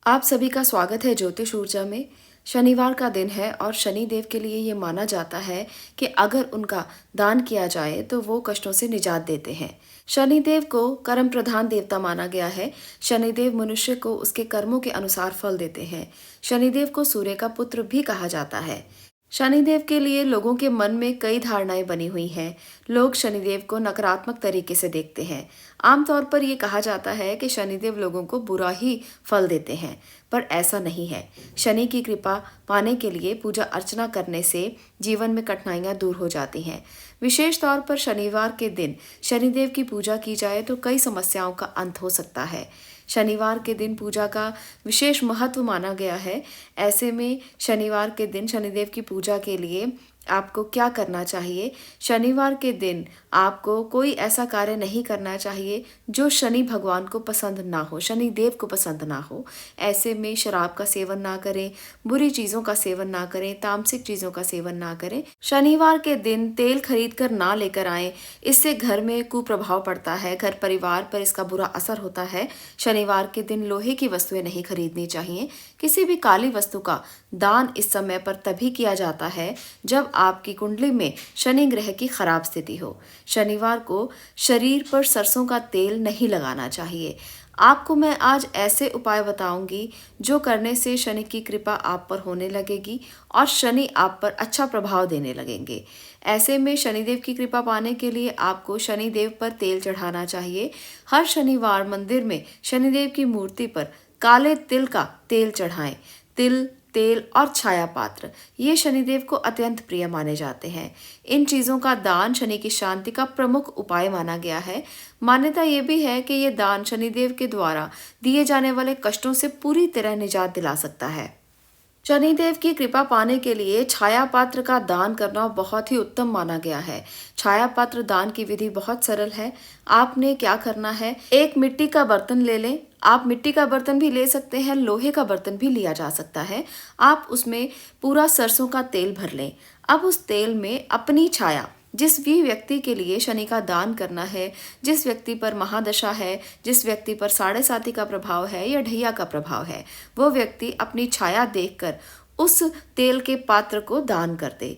आप सभी का स्वागत है ज्योतिष ऊर्जा में। शनिवार का दिन है और शनिदेव के लिए ये माना जाता है कि अगर उनका दान किया जाए तो वो कष्टों से निजात देते हैं। शनिदेव को कर्म प्रधान देवता माना गया है। शनिदेव मनुष्य को उसके कर्मों के अनुसार फल देते हैं। शनिदेव को सूर्य का पुत्र भी कहा जाता है। शनिदेव के लिए लोगों के मन में कई धारणाएं बनी हुई हैं। लोग शनिदेव को नकारात्मक तरीके से देखते हैं। आमतौर पर यह कहा जाता है कि शनिदेव लोगों को बुरा ही फल देते हैं, पर ऐसा नहीं है। शनि की कृपा पाने के लिए पूजा अर्चना करने से जीवन में कठिनाइयां दूर हो जाती हैं। विशेष तौर पर शनिवार के दिन शनिदेव की पूजा की जाए तो कई समस्याओं का अंत हो सकता है। शनिवार के दिन पूजा का विशेष महत्व माना गया है। ऐसे में शनिवार के दिन शनिदेव की पूजा के लिए आपको क्या करना चाहिए? शनिवार के दिन आपको कोई ऐसा कार्य नहीं करना चाहिए जो शनि भगवान को पसंद ना हो, शनि देव को पसंद ना हो। ऐसे में शराब का सेवन ना करें, बुरी चीज़ों का सेवन ना करें, तामसिक चीज़ों का सेवन ना करें। शनिवार के दिन तेल खरीद कर ना लेकर आएं, इससे घर में कुप्रभाव पड़ता है, घर परिवार पर इसका बुरा असर होता है। शनिवार के दिन लोहे की वस्तुएं नहीं खरीदनी चाहिए। किसी भी काली वस्तु का दान इस समय पर तभी किया जाता है जब आपकी कुंडली में शनि ग्रह की खराब स्थिति हो। शनिवार को शरीर पर सरसों का तेल नहीं लगाना चाहिए। आपको मैं आज ऐसे उपाय बताऊंगी जो करने से शनि की कृपा आप पर होने लगेगी और शनि आप पर अच्छा प्रभाव देने लगेंगे। ऐसे में शनिदेव की कृपा पाने के लिए आपको शनिदेव पर तेल चढ़ाना चाहिए। हर शनिवार मंदिर में शनिदेव की मूर्ति पर काले तिल का तेल चढ़ाएं। तिल, तेल और छाया पात्र ये शनिदेव को अत्यंत प्रिय माने जाते हैं। इन चीज़ों का दान शनि की शांति का प्रमुख उपाय माना गया है। मान्यता ये भी है कि ये दान शनिदेव के द्वारा दिए जाने वाले कष्टों से पूरी तरह निजात दिला सकता है। शनिदेव की कृपा पाने के लिए छाया पात्र का दान करना बहुत ही उत्तम माना गया है। छाया पात्र दान की विधि बहुत सरल है। आपने क्या करना है, एक मिट्टी का बर्तन ले लें। आप मिट्टी का बर्तन भी ले सकते हैं, लोहे का बर्तन भी लिया जा सकता है। आप उसमें पूरा सरसों का तेल भर लें। अब उस तेल में अपनी छाया, जिस भी व्यक्ति के लिए शनि का दान करना है, जिस व्यक्ति पर महादशा है, जिस व्यक्ति पर साढ़े साती का प्रभाव है या ढैया का प्रभाव है, वो व्यक्ति अपनी छाया देखकर उस तेल के पात्र को दान कर दे।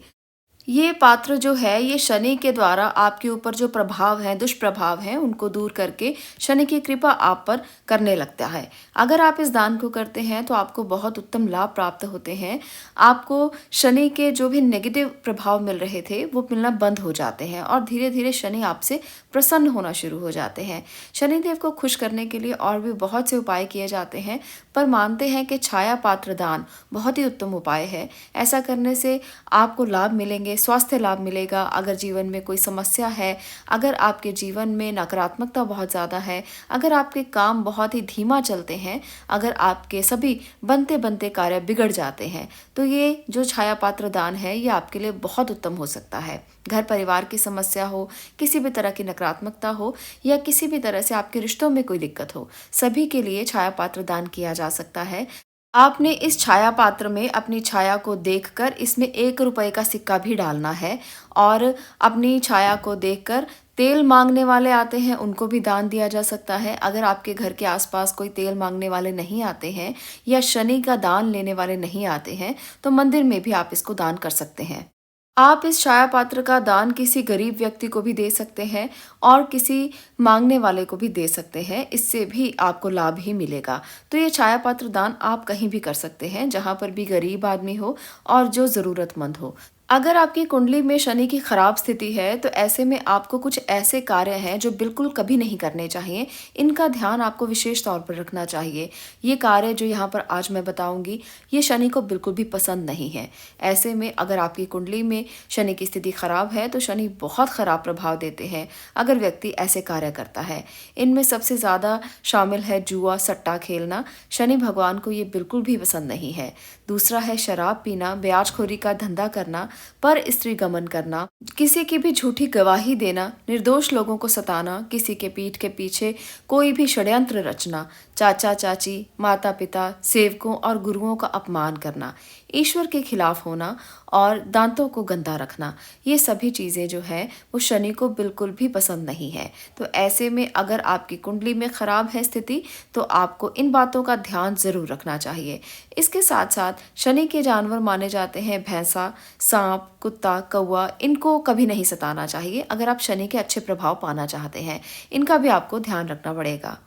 ये पात्र जो है ये शनि के द्वारा आपके ऊपर जो प्रभाव है, दुष्प्रभाव है, उनको दूर करके शनि की कृपा आप पर करने लगता है। अगर आप इस दान को करते हैं तो आपको बहुत उत्तम लाभ प्राप्त होते हैं। आपको शनि के जो भी नेगेटिव प्रभाव मिल रहे थे वो मिलना बंद हो जाते हैं और धीरे धीरे शनि आपसे प्रसन्न होना शुरू हो जाते हैं। शनिदेव को खुश करने के लिए और भी बहुत से उपाय किए जाते हैं, पर मानते हैं कि छाया पात्र दान बहुत ही उत्तम उपाय है। ऐसा करने से आपको लाभ मिलेंगे, स्वास्थ्य लाभ मिलेगा। अगर जीवन में कोई समस्या है, अगर आपके जीवन में नकारात्मकता बहुत ज़्यादा है, अगर आपके काम बहुत ही धीमा चलते हैं, अगर आपके सभी बनते बनते कार्य बिगड़ जाते हैं, तो ये जो छाया पात्र दान है ये आपके लिए बहुत उत्तम हो सकता है। घर परिवार की समस्या हो, किसी भी तरह की नकारात्मकता हो या किसी भी तरह से आपके रिश्तों में कोई दिक्कत हो, सभी के लिए छाया पात्र दान किया जा सकता है। आपने इस छाया पात्र में अपनी छाया को देखकर इसमें 1 रुपए का सिक्का भी डालना है और अपनी छाया को देखकर तेल मांगने वाले आते हैं उनको भी दान दिया जा सकता है। अगर आपके घर के आसपास कोई तेल मांगने वाले नहीं आते हैं या शनि का दान लेने वाले नहीं आते हैं तो मंदिर में भी आप इसको दान कर सकते हैं। आप इस छाया पात्र का दान किसी गरीब व्यक्ति को भी दे सकते हैं और किसी मांगने वाले को भी दे सकते हैं। इससे भी आपको लाभ ही मिलेगा। तो ये छाया पात्र दान आप कहीं भी कर सकते हैं जहां पर भी गरीब आदमी हो और जो ज़रूरतमंद हो। अगर आपकी कुंडली में शनि की खराब स्थिति है तो ऐसे में आपको कुछ ऐसे कार्य हैं जो बिल्कुल कभी नहीं करने चाहिए। इनका ध्यान आपको विशेष तौर पर रखना चाहिए। ये कार्य जो यहाँ पर आज मैं बताऊंगी ये शनि को बिल्कुल भी पसंद नहीं है। ऐसे में अगर आपकी कुंडली में शनि की स्थिति खराब है तो शनि बहुत खराब प्रभाव देते हैं अगर व्यक्ति ऐसे कार्य करता है। इनमें सबसे ज़्यादा शामिल है जुआ, सट्टा खेलना। शनि भगवान को ये बिल्कुल भी पसंद नहीं है। दूसरा है शराब पीना, ब्याजखोरी का धंधा करना, पर स्त्री गमन करना, किसी की भी झूठी गवाही देना, निर्दोष लोगों को सताना, किसी के पीठ के पीछे कोई भी षड्यंत्र रचना, चाचा चाची, माता पिता, सेवकों और गुरुओं का अपमान करना, ईश्वर के खिलाफ होना और दांतों को गंदा रखना, ये सभी चीज़ें जो है वो शनि को बिल्कुल भी पसंद नहीं है। तो ऐसे में अगर आपकी कुंडली में खराब है स्थिति, तो आपको इन बातों का ध्यान जरूर रखना चाहिए। इसके साथ साथ शनि के जानवर माने जाते हैं भैंसा, सांप, कुत्ता, कौवा, इनको कभी नहीं सताना चाहिए अगर आप शनि के अच्छे प्रभाव पाना चाहते हैं। इनका भी आपको ध्यान रखना पड़ेगा।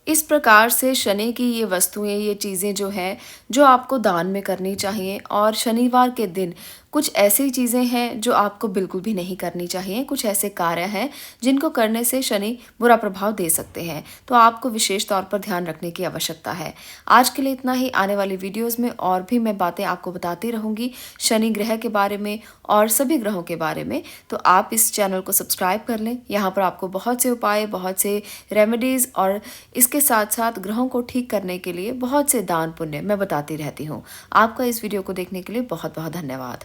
इस प्रकार से शनि की ये वस्तुएं, ये चीज़ें जो हैं, जो आपको दान में करनी चाहिए। और शनिवार के दिन कुछ ऐसी चीज़ें हैं जो आपको बिल्कुल भी नहीं करनी चाहिए। कुछ ऐसे कार्य हैं जिनको करने से शनि बुरा प्रभाव दे सकते हैं, तो आपको विशेष तौर पर ध्यान रखने की आवश्यकता है। आज के लिए इतना ही। आने वाली वीडियोज़ में और भी मैं बातें आपको बताती रहूँगी शनि ग्रह के बारे में और सभी ग्रहों के बारे में। तो आप इस चैनल को सब्सक्राइब कर लें। यहाँ पर आपको बहुत से उपाय, बहुत से रेमेडीज़ और इसके साथ साथ ग्रहों को ठीक करने के लिए बहुत से दान पुण्य मैं बताती रहती हूँ। आपका इस वीडियो को देखने के लिए बहुत बहुत धन्यवाद।